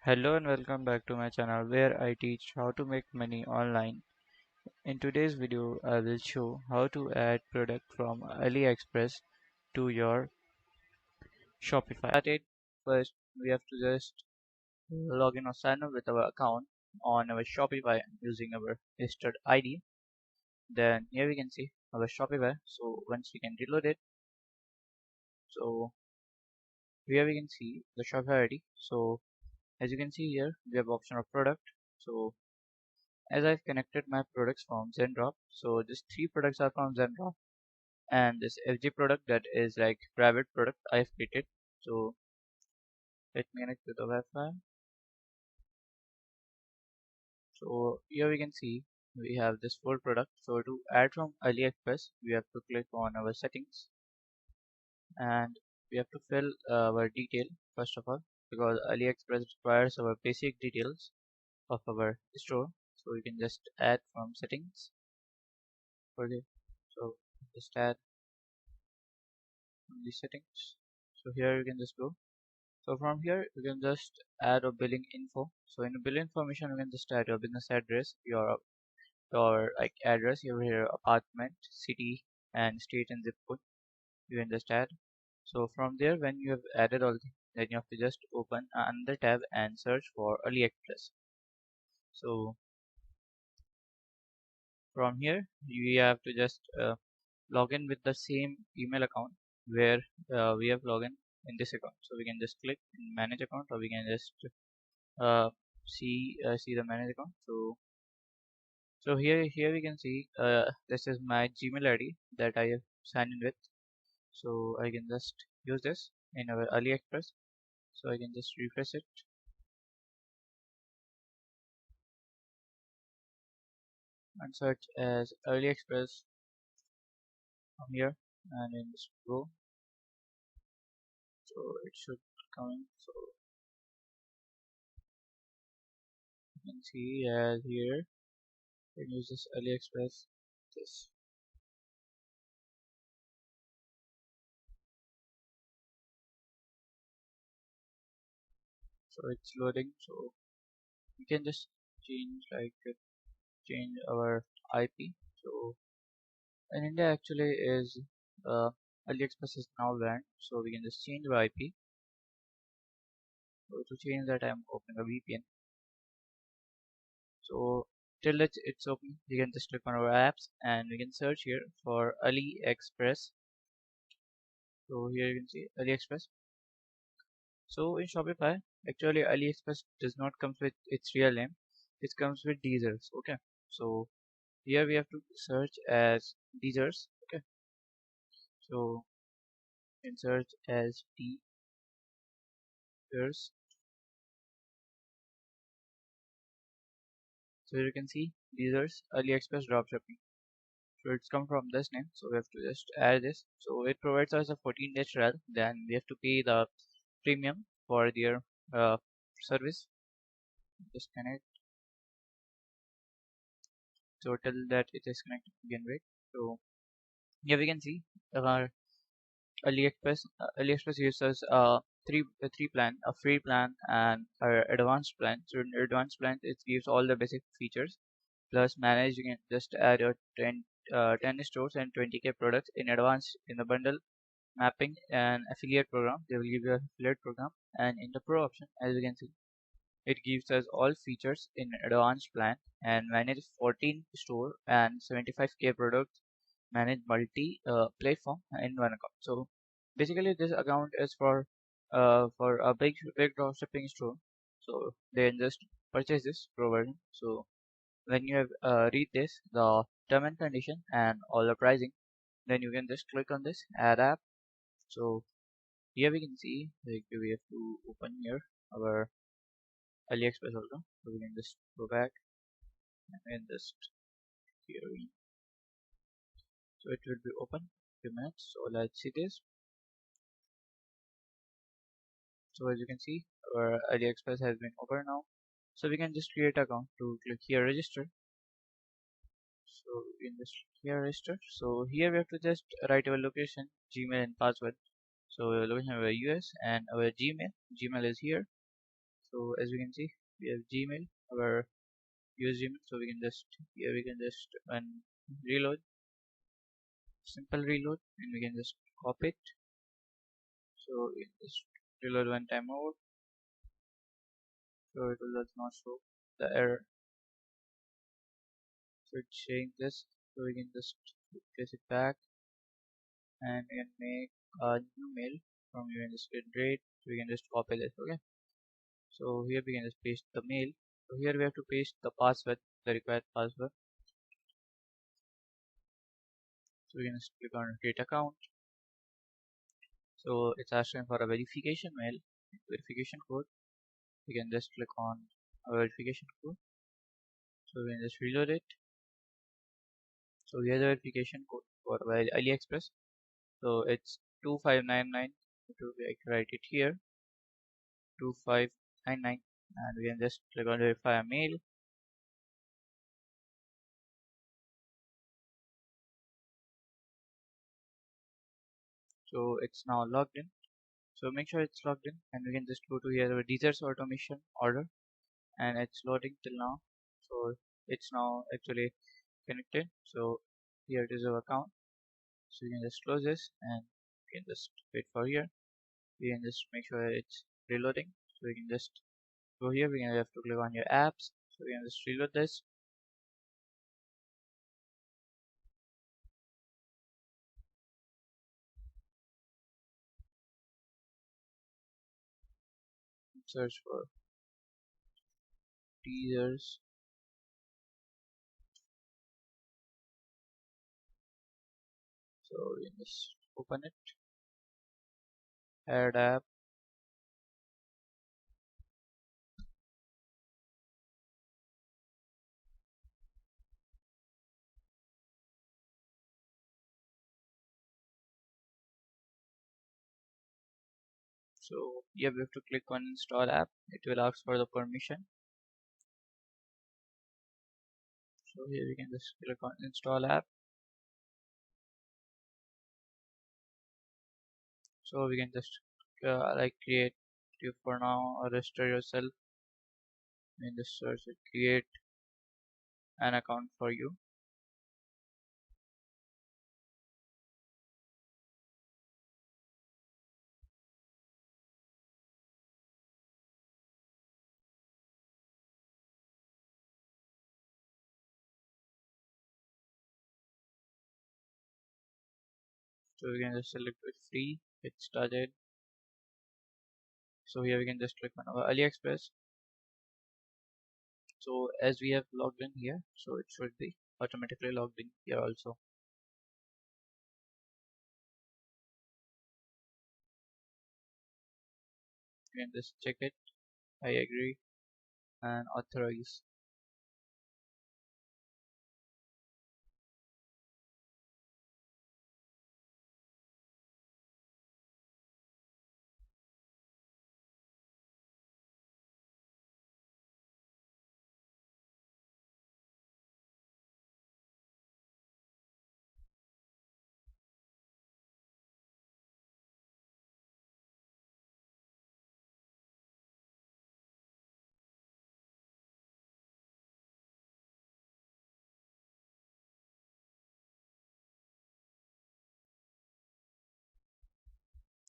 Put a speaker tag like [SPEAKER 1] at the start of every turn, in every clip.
[SPEAKER 1] Hello and welcome back to my channel where I teach how to make money online. In today's video, I will show how to add product from AliExpress to your Shopify. Start it. First, we have to just log in or sign up with our account on our Shopify using our registered ID. Then here we can see our Shopify. So once we can reload it, so here we can see the Shopify ID. So as you can see here, we have option of product. So as I've connected my products from Zendrop, so these three products are from Zendrop, and this FG product that is like private product I've created. So let me connect with the Wi-Fi. So here we can see we have this full product. So to add from AliExpress, we have to click on our settings and we have to fill our detail first of all, because AliExpress requires our basic details of our store. So we can just add from settings. Okay, so just add from the settings. So here you can just go. So from here you can just add a billing info. So in the billing information you can just add your business address, your like address, your apartment, city and state and zip code. You can just add. So from there, when you have added all things, then you have to just open another tab and search for AliExpress. So from here you have to just log in with the same email account where we have logged in this account. So we can just click in manage account, or we can just uh, see the manage account. So here we can see this is my Gmail ID that I have signed in with. So I can just use this in our AliExpress. So I can just refresh it and search as AliExpress from here, and then just go. So it should come in. So you can see as here I can use this AliExpress. This. So it's loading. So we can just change our IP. So in India actually is uh, AliExpress is now banned, so we can just change our IP. So to change that, I'm opening a VPN. So till it's open, we can just click on our apps and we can search here for AliExpress. So here you can see AliExpress. So in Shopify, actually AliExpress does not come with its real name. It comes with Deezers. Okay. So here we have to search as Deezers. Okay. So you can search as Deezers. So you can see Deezers AliExpress dropshipping. So it's come from this name. So we have to just add this. So it provides us a 14-day trial. Then we have to pay the premium for their uh, service. Just connect. So till that it is connected, we can wait. So here we can see our AliExpress uses three plan, a free plan and an advanced plan. So in advanced plan it gives all the basic features. Plus manage, you can just add your 10 stores and 20k products in advance in the bundle mapping and affiliate program. They will give you an affiliate program, and in the pro option, as you can see, it gives us all features in advanced plan and manage 14 store and 75k products, manage multi platform in one account. So basically this account is for a big dropshipping store. So they just purchase this provision. So when you have read this, the term and condition and all the pricing, then you can just click on this add app. So here we can see like we have to open here our AliExpress also. So we can just go back and just here so it will be open few minutes. So let's see this. So as you can see our AliExpress has been open now. So we can just create account to click here register. So we can just here register. So here we have to just write our location, Gmail and password. So our location our US and our Gmail is here. So as we can see, we have Gmail, our use Gmail. So we can just here we can just reload, simple reload, and we can just copy it. So we can just reload one time more. So it will not show the error. So it's saying this. So we can just place it back, and we can make a new mail from you can just generate. So we can just copy this. Okay. So here we can just paste the mail. So here we have to paste the password, the required password. So we can just click on create account. So it's asking for a verification mail, verification code. We can just click on a verification code. So we can just reload it. So here's the verification code for AliExpress. So it's 2599. To write it here, 2599, and we can just click on verify a mail. So it's now logged in. So make sure it's logged in, and we can just go to here our desserts automation order, and it's loading till now. So it's now actually connected. So here it is our account. So you can just close this, and you can just wait for here. We can just make sure it's reloading. So we can just go here. We can have to click on your apps. So we can just reload this. Search for teasers. So we can just open it. Add app. So here we have to click on install app. It will ask for the permission. So here we can just click on install app. So we can just like create you for now or register yourself. In the search it create an account for you. So we can just select it free, get started. So here we can just click on our AliExpress. So as we have logged in here, so it should be automatically logged in here also. You can just check it. I agree and authorize.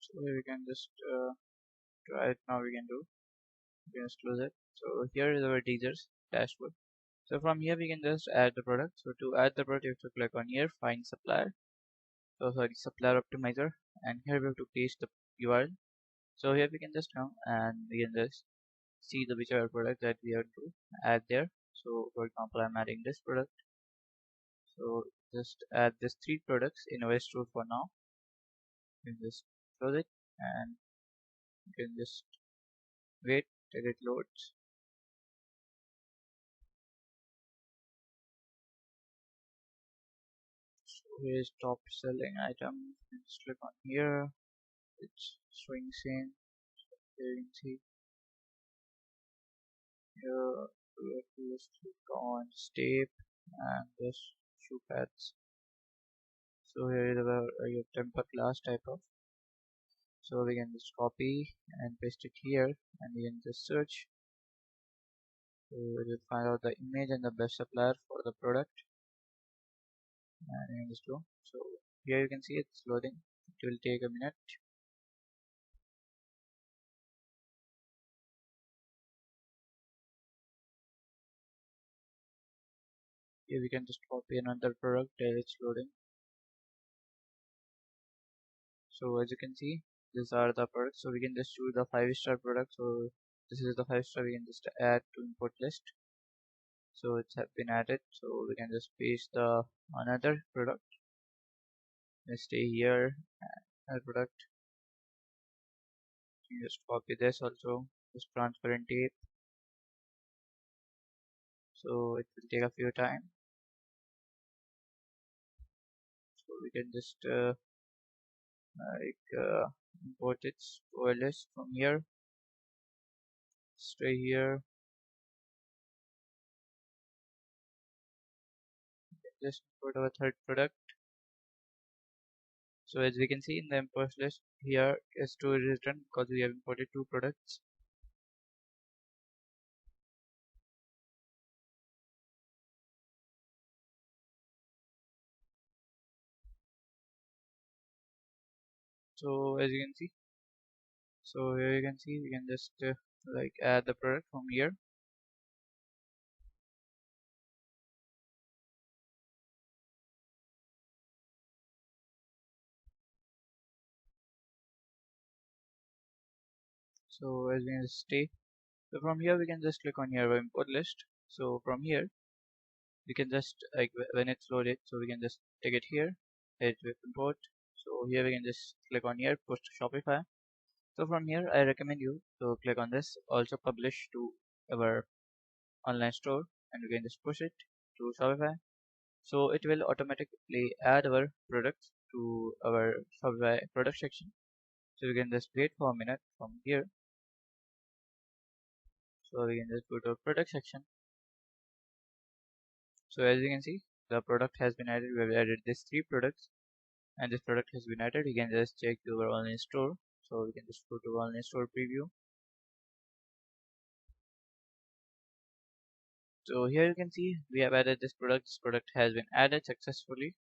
[SPEAKER 1] So here we can just try it now. We can do. We can just close it. So here is our teasers dashboard. So from here we can just add the product. So to add the product, you have to click on here, find supplier. So sorry, supplier optimizer, and here we have to paste the URL. So here we can just come and we can just see the whichever product that we have to add there. So for example, I'm adding this product. So just add these three products in our store for now. You can just close it, and you can just wait till it loads. So here is top selling item. Just click on here. It's showing same. Here you can see here we have to just click on step and this shoe pads. So here is our your temper glass type of. So we can just copy and paste it here, and we can just search. So we will find out the image and the best supplier for the product, and we can just go. So here you can see it's loading. It will take a minute. Here we can just copy another product and it's loading. So as you can see, these are the products. So we can just choose the 5-star product. So this is the 5-star. We can just add to import list. So it's have been added. So we can just paste the another product. Let's stay here. Another product. You just copy this also. Just transparent tape. So it will take a few time. So we can just import it to a list from here. Stay here. Just import our third product. So as we can see in the import list, here is two is written because we have imported two products. So as you can see, so here you can see we can just like add the product from here. So as we can stay, so from here we can just click on here import list. So from here we can just like when it's loaded, so we can just take it here, hit with import. So here we can just click on here, push to Shopify. So from here I recommend you to click on this, also publish to our online store, and we can just push it to Shopify. So it will automatically add our products to our Shopify product section. So we can just wait for a minute from here. So we can just go to product section. So as you can see, the product has been added. We have added these three products, and this product has been added. You can just check to our online store. So we can just go to online store preview. So here you can see we have added this product. This product has been added successfully.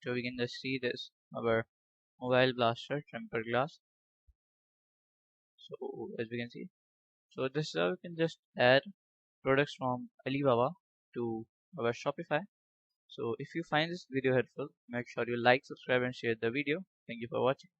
[SPEAKER 1] So we can just see this our mobile blaster tempered glass. So as we can see, so this is how we can just add products from Alibaba to our Shopify. So if you find this video helpful, make sure you like, subscribe and share the video. Thank you for watching.